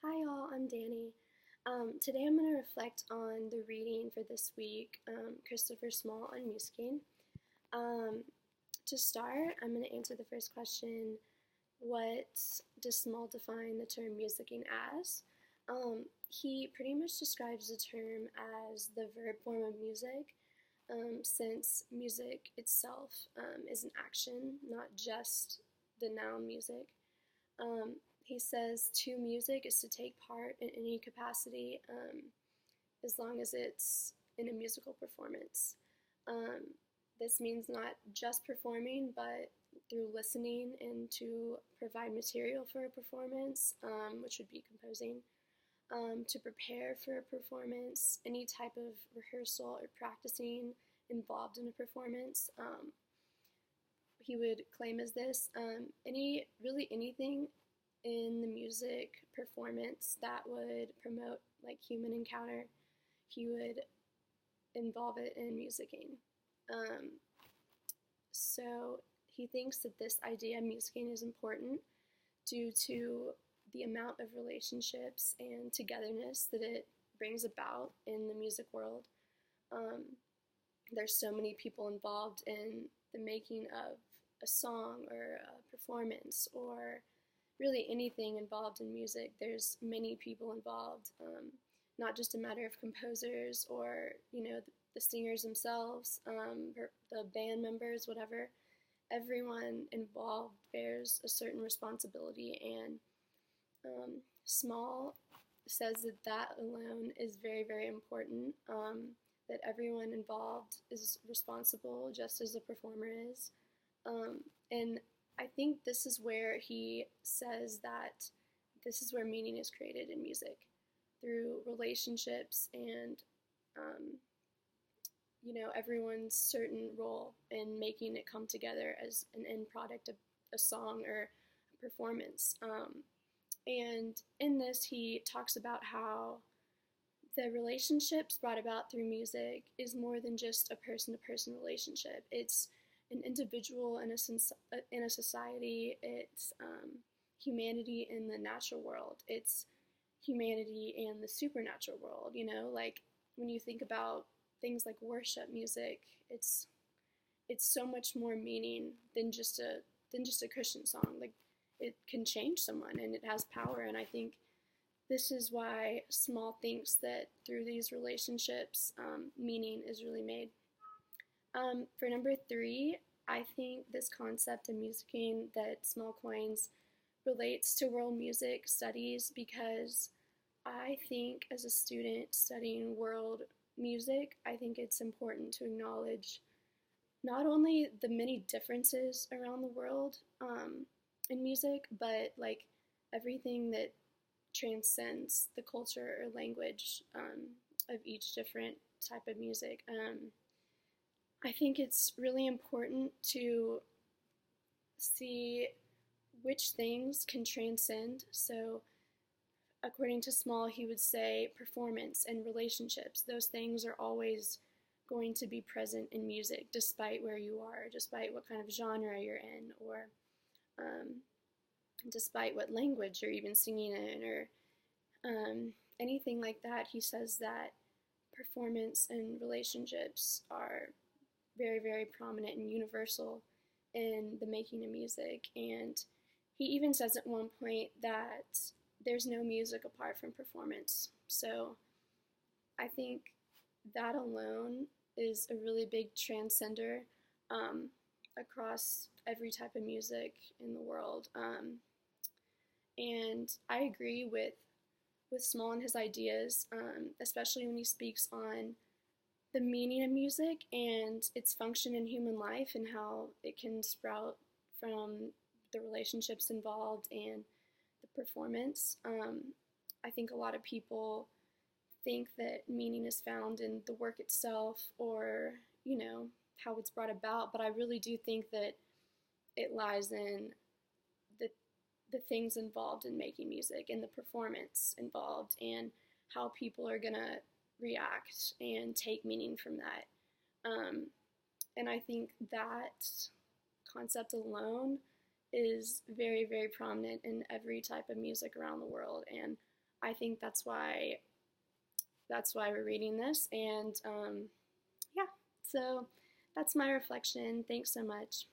Hi y'all, I'm Danny. Today I'm going to reflect on the reading for this week, Christopher Small on Musicking. Um, to start, I'm going to answer the first question: what does Small define the term musicking as? He pretty much describes the term as the verb form of music, since music itself is an action, not just the noun music. Um, he says to music is to take part in any capacity, as long as it's in a musical performance. Um, this means not just performing, but through listening and to provide material for a performance, which would be composing, to prepare for a performance, any type of rehearsal or practicing involved in a performance. He would claim as this anything in the music performance that would promote like human encounter, he would involve it in musicking. Um, so he thinks that this idea of musicking is important due to the amount of relationships and togetherness that it brings about in the music world. Um, there's so many people involved in the making of a song or a performance or really anything involved in music. There's many people involved, not just a matter of composers or the singers themselves, or the band members, whatever. Everyone involved bears a certain responsibility, and Small says that that alone is very, very important. That everyone involved is responsible, just as the performer is. And I think this is where he says that this is where meaning is created in music, through relationships and, everyone's certain role in making it come together as an end product of a song or a performance. And in this, he talks about how the relationships brought about through music is more than just a person-to-person relationship. It's an individual in a society. It's humanity in the natural world. It's humanity in the supernatural world. Like when you think about things like worship music, it's so much more meaning than just a Christian song. Like it can change someone and it has power. And I think this is why Small thinks that through these relationships, meaning is really made. For number 3, I think this concept of musicking that Small coins relates to world music studies, because I think as a student studying world music, I think it's important to acknowledge not only the many differences around the world in music, but like everything that transcends the culture or language of each different type of music. I think it's really important to see which things can transcend. So, according to Small, he would say performance and relationships. Those things are always going to be present in music, despite where you are, despite what kind of genre you're in, or despite what language you're even singing in, or anything like that. He says that performance and relationships are very, very prominent and universal in the making of music. And he even says at one point that there's no music apart from performance. So I think that alone is a really big transcender across every type of music in the world. And I agree with Small and his ideas, especially when he speaks on the meaning of music and its function in human life and how it can sprout from the relationships involved and the performance. I think a lot of people think that meaning is found in the work itself or, how it's brought about, but I really do think that it lies in the things involved in making music and the performance involved and how people are going to react and take meaning from that. And I think that concept alone is very, very prominent in every type of music around the world. And I think that's why we're reading this. And yeah, so that's my reflection. Thanks so much.